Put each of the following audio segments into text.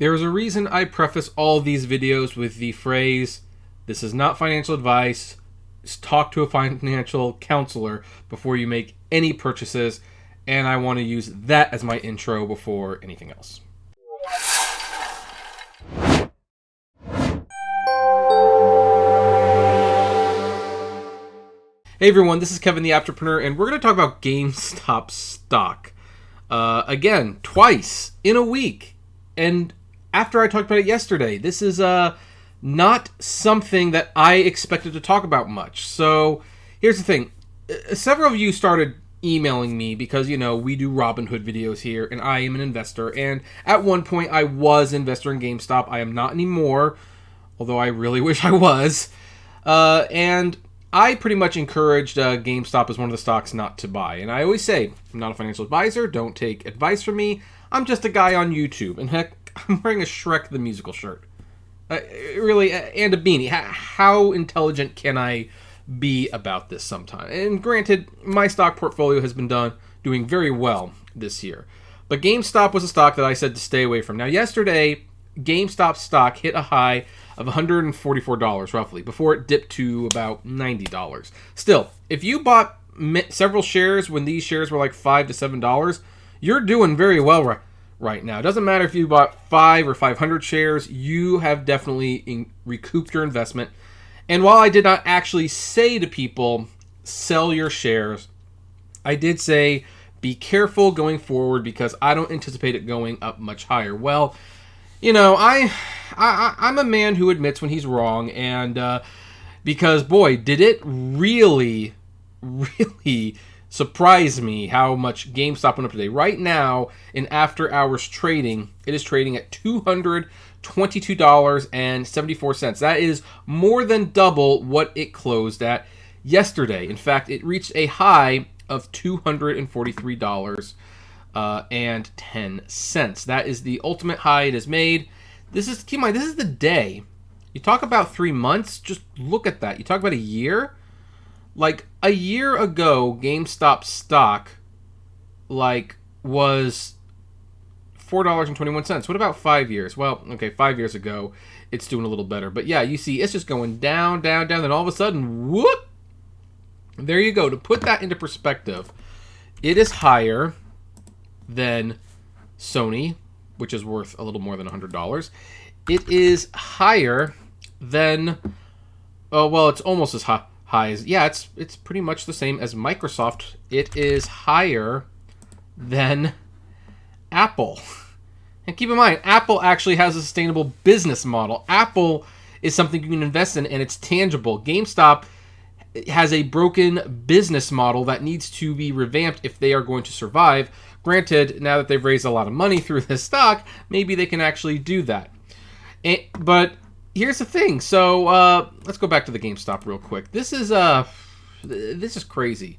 There's a reason I preface all of these videos with the phrase, "This is not financial advice. Talk to a financial counselor before you make any purchases," and I want to use that as my intro before anything else. Hey everyone, this is Kevin the Apptrepreneur, and we're going to talk about GameStop stock. Again, twice in a week. And after I talked about it yesterday, this is not something that I expected to talk about much. So here's the thing. Several of you started emailing me because, we do Robinhood videos here, and I am an investor. And at one point, I was an investor in GameStop. I am not anymore, although I really wish I was. And I pretty much encouraged GameStop as one of the stocks not to buy. And I always say, I'm not a financial advisor. Don't take advice from me. I'm just a guy on YouTube. And heck, I'm wearing a Shrek the Musical shirt. Really, and a beanie. How intelligent can I be about this sometime? And granted, my stock portfolio has been doing very well this year. But GameStop was a stock that I said to stay away from. Now, yesterday, GameStop stock hit a high of $144 roughly before it dipped to about $90. Still, if you bought several shares when these shares were like $5 to $7, you're doing very well right now. It doesn't matter if you bought 5 or 500 shares, you have definitely recouped your investment. And while I did not actually say to people, sell your shares, I did say, be careful going forward because I don't anticipate it going up much higher. Well, I'm a man who admits when he's wrong, and because, boy, did it really, really surprise me how much GameStop went up today. Right now, in after-hours trading, it is trading at $222.74. That is more than double what it closed at yesterday. In fact, it reached a high of $243.10. That is the ultimate high it has made. Keep in mind, this is the day. You talk about 3 months, just look at that. You talk about a year. Like, a year ago, GameStop stock, was $4.21. What about 5 years? Well, okay, 5 years ago, it's doing a little better. But yeah, you see, it's just going down, down, down, then all of a sudden, whoop! There you go. To put that into perspective, it is higher than Sony, which is worth a little more than $100. It is higher than, it's almost as high as, it's pretty much the same as Microsoft. It is higher than Apple. And keep in mind, Apple actually has a sustainable business model. Apple is something you can invest in, and it's tangible. GameStop has a broken business model that needs to be revamped if they are going to survive. Granted, now that they've raised a lot of money through this stock, maybe they can actually do that. But here's the thing. So let's go back to the GameStop real quick. This is crazy.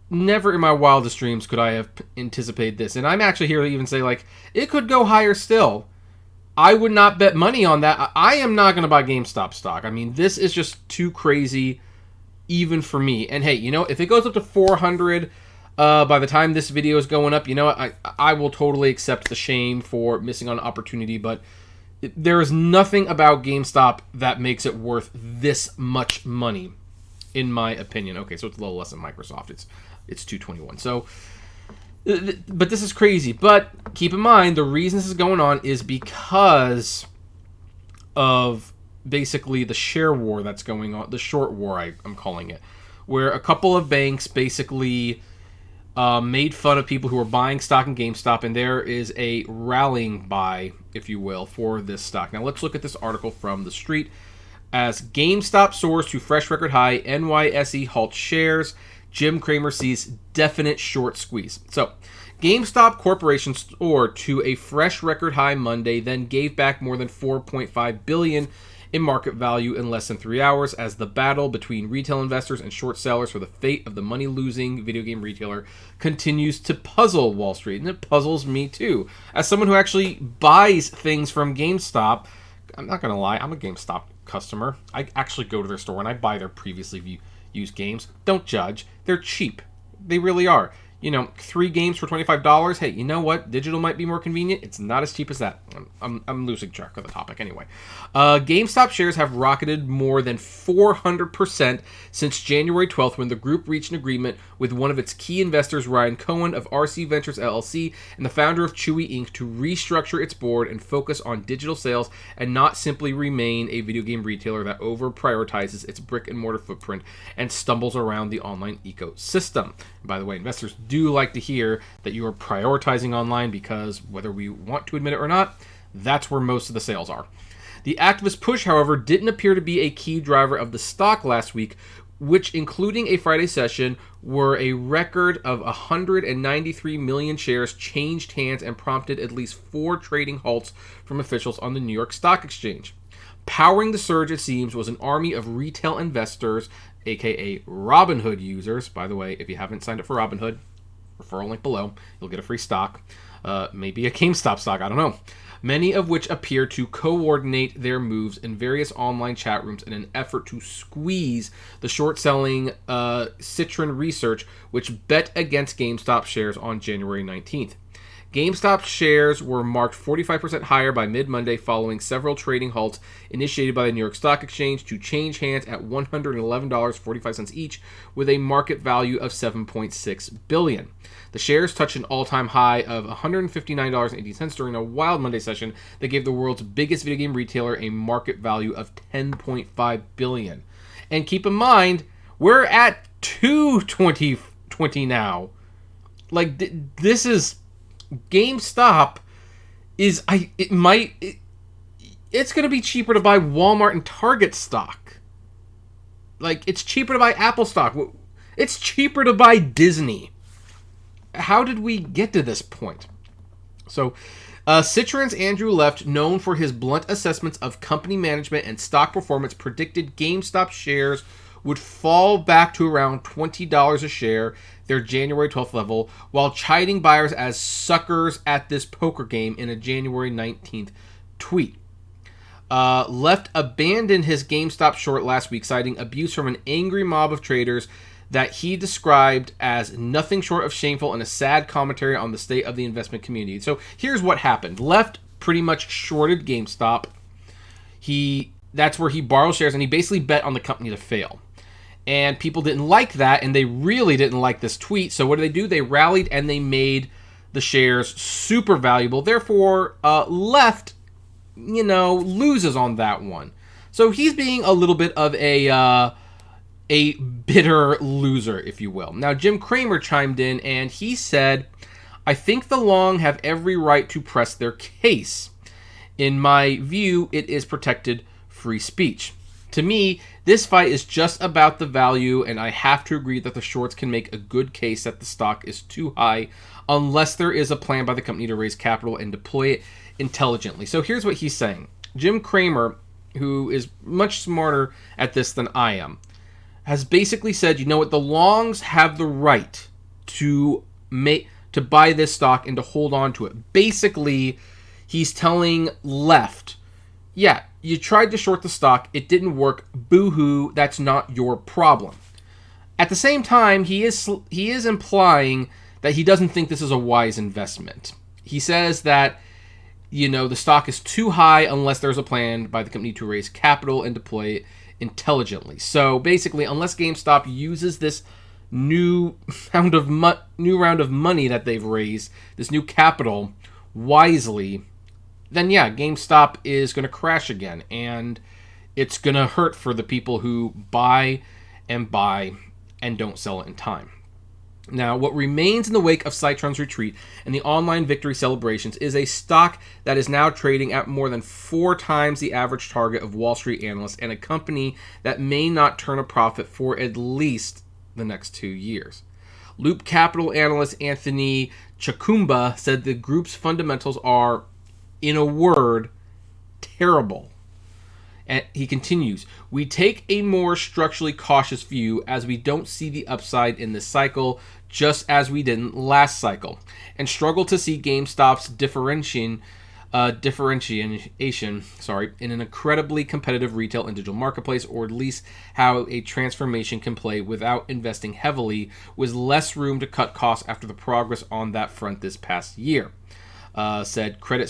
Never in my wildest dreams could I have anticipated this. And I'm actually here to even say, it could go higher still. I would not bet money on that. I am not going to buy GameStop stock. I mean, this is just too crazy even for me. And hey, if it goes up to 400 by the time this video is going up, I will totally accept the shame for missing on an opportunity, but there is nothing about GameStop that makes it worth this much money, in my opinion. Okay, so it's a little less than Microsoft. It's $221. So, but this is crazy. But keep in mind, the reason this is going on is because of basically the share war that's going on, the short war, I'm calling it, where a couple of banks basically made fun of people who were buying stock in GameStop, and there is a rallying buy, if you will, for this stock. Now let's look at this article from The Street. As GameStop soars to fresh record high, NYSE halts shares, Jim Cramer sees definite short squeeze. So, GameStop Corporation soared to a fresh record high Monday, then gave back more than $4.5 billion in market value in less than 3 hours as the battle between retail investors and short sellers for the fate of the money-losing video game retailer continues to puzzle Wall Street. And it puzzles me too. As someone who actually buys things from GameStop, I'm not going to lie, I'm a GameStop customer. I actually go to their store and I buy their previously used games. Don't judge. They're cheap. They really are. 3 games for $25. Hey, you know what? Digital might be more convenient. It's not as cheap as that. I'm losing track of the topic anyway. GameStop shares have rocketed more than 400% since January 12th, when the group reached an agreement with one of its key investors, Ryan Cohen of RC Ventures LLC, and the founder of Chewy Inc., to restructure its board and focus on digital sales and not simply remain a video game retailer that over-prioritizes its brick-and-mortar footprint and stumbles around the online ecosystem. And by the way, investors do like to hear that you are prioritizing online, because whether we want to admit it or not, that's where most of the sales are. The activist push, however, didn't appear to be a key driver of the stock last week, which, including a Friday session, were a record of 193 million shares changed hands and prompted at least 4 trading halts from officials on the New York Stock Exchange. Powering the surge, it seems, was an army of retail investors, aka Robinhood users. By the way, if you haven't signed up for Robinhood, referral link below, you'll get a free stock. Maybe a GameStop stock, I don't know. Many of which appear to coordinate their moves in various online chat rooms in an effort to squeeze the short-selling Citron Research, which bet against GameStop shares on January 19th. GameStop shares were marked 45% higher by mid-Monday following several trading halts initiated by the New York Stock Exchange to change hands at $111.45 each, with a market value of $7.6 billion. The shares touched an all-time high of $159.80 during a wild Monday session that gave the world's biggest video game retailer a market value of $10.5 billion. And keep in mind, we're at 2020 now. Like, this is... GameStop is it's going to be cheaper to buy Walmart and Target stock. Like, it's cheaper to buy Apple stock. It's cheaper to buy Disney. How did we get to this point? So, Citron's Andrew Left, known for his blunt assessments of company management and stock performance, predicted GameStop shares would fall back to around $20 a share, their January 12th level, while chiding buyers as suckers at this poker game in a January 19th tweet. Left abandoned his GameStop short last week, citing abuse from an angry mob of traders that he described as nothing short of shameful and a sad commentary on the state of the investment community. So here's what happened. Left pretty much shorted GameStop. That's where he borrowed shares, and he basically bet on the company to fail. And people didn't like that, and they really didn't like this tweet. So what did? They rallied, and they made the shares super valuable. Therefore, Left, loses on that one. So he's being a little bit of a bitter loser, if you will. Now, Jim Cramer chimed in, and he said, "I think the long have every right to press their case. In my view, it is protected free speech. To me, this fight is just about the value, and I have to agree that the shorts can make a good case that the stock is too high unless there is a plan by the company to raise capital and deploy it intelligently." So here's what he's saying. Jim Cramer, who is much smarter at this than I am, has basically said, you know what, the longs have the right to buy this stock and to hold on to it. Basically, he's telling Left, yeah, you tried to short the stock, it didn't work, boo-hoo, that's not your problem. At the same time, he is implying that he doesn't think this is a wise investment. He says that, the stock is too high unless there's a plan by the company to raise capital and deploy it intelligently. So basically, unless GameStop uses this new round of money that they've raised, this new capital, wisely, then yeah, GameStop is going to crash again, and it's going to hurt for the people who buy and don't sell it in time. Now, what remains in the wake of Citron's retreat and the online victory celebrations is a stock that is now trading at more than 4 times the average target of Wall Street analysts, and a company that may not turn a profit for at least the next 2 years. Loop Capital analyst Anthony Chakumba said the group's fundamentals are, in a word, terrible. And he continues, "We take a more structurally cautious view as we don't see the upside in this cycle, just as we didn't last cycle, and struggle to see GameStop's differentiation differentiation, in an incredibly competitive retail and digital marketplace, or at least how a transformation can play without investing heavily, with less room to cut costs after the progress on that front this past year, said Credit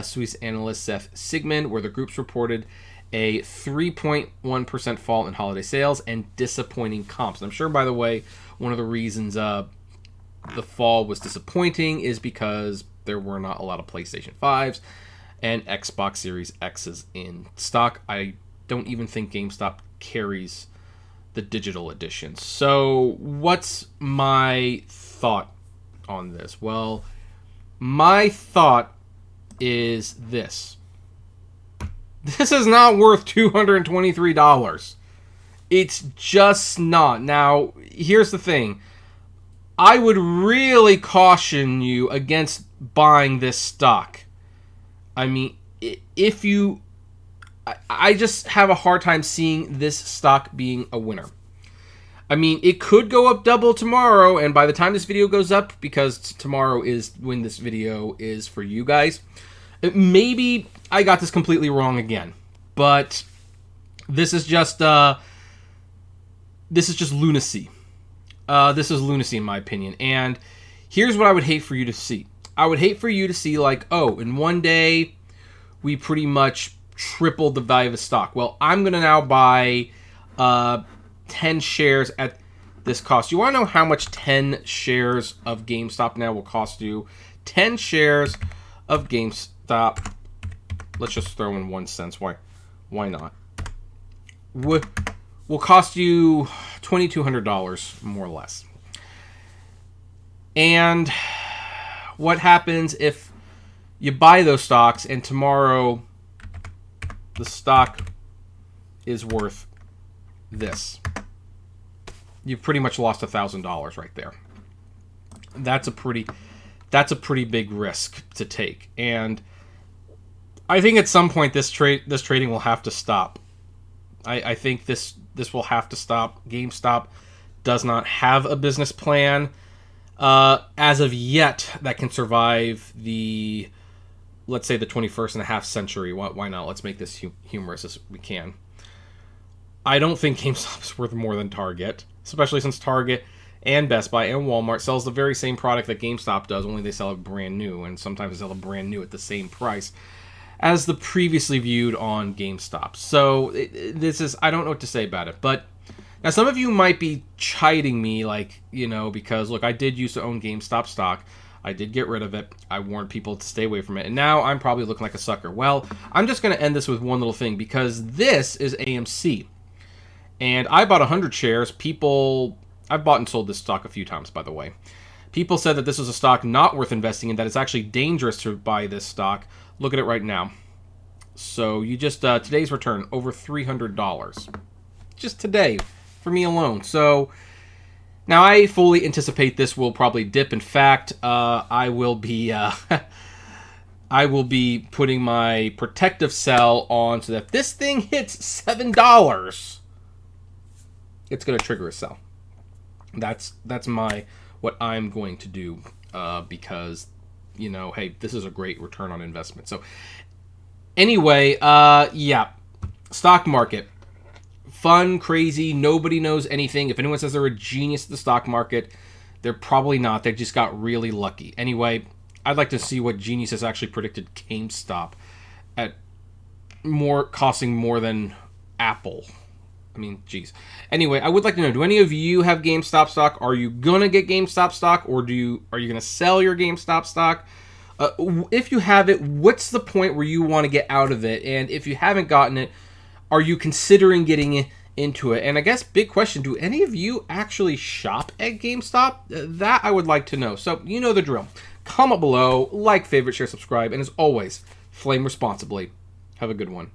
Suisse analyst Seth Sigman, where the groups reported a 3.1% fall in holiday sales and disappointing comps. And I'm sure, by the way, one of the reasons the fall was disappointing is because there were not a lot of PlayStation 5s and Xbox Series X's in stock. I don't even think GameStop carries the digital edition. So what's my thought on this? Well, my thought is this. This is not worth $223. It's just not. Now, here's the thing. I would really caution you against buying this stock. I mean, if you... I just have a hard time seeing this stock being a winner. I mean, it could go up double tomorrow, and by the time this video goes up, because tomorrow is when this video is for you guys, maybe I got this completely wrong again. But this is just lunacy. This is lunacy in my opinion. And here's what I would hate for you to see. I would hate for you to see like, oh, in one day we pretty much tripled the value of the stock. Well, I'm going to now buy 10 shares at this cost. You want to know how much 10 shares of GameStop now will cost you? 10 shares of GameStop, let's just throw in 1 cent. Why not? Will cost you $2,200, more or less. And what happens if you buy those stocks and tomorrow the stock is worth this? You've pretty much lost $1,000 right there. That's a pretty big risk to take. And I think at some point this trading will have to stop. I think this will have to stop. GameStop does not have a business plan as of yet that can survive the, let's say, the 21st and a half century. Why not? Let's make this humorous as we can. I don't think GameStop is worth more than Target, especially since Target and Best Buy and Walmart sells the very same product that GameStop does, only they sell it brand new, and sometimes they sell it brand new at the same price as the previously viewed on GameStop. So this is, I don't know what to say about it. But now some of you might be chiding me, like, you know, because look, I did used to own GameStop stock. I did get rid of it. I warned people to stay away from it. And now I'm probably looking like a sucker. Well, I'm just going to end this with one little thing, because this is AMC. And I bought 100 shares. I've bought and sold this stock a few times, by the way. People said that this was a stock not worth investing in, that it's actually dangerous to buy this stock. Look at it right now. So you just, today's return, over $300. Just today, for me alone. So now I fully anticipate this will probably dip. In fact, I will be putting my protective sell on so that if this thing hits $7, it's going to trigger a sell. That's what I'm going to do, because, you know, hey, this is a great return on investment. So anyway, yeah, stock market, fun, crazy. Nobody knows anything. If anyone says they're a genius at the stock market, they're probably not. They just got really lucky. Anyway, I'd like to see what geniuses actually predicted GameStop at costing more than Apple. I mean, geez. Anyway, I would like to know, do any of you have GameStop stock? Are you going to get GameStop stock, or are you going to sell your GameStop stock? If you have it, what's the point where you want to get out of it? And if you haven't gotten it, are you considering getting into it? And I guess, big question, do any of you actually shop at GameStop? That I would like to know. So, you know the drill. Comment below, like, favorite, share, subscribe, and as always, flame responsibly. Have a good one.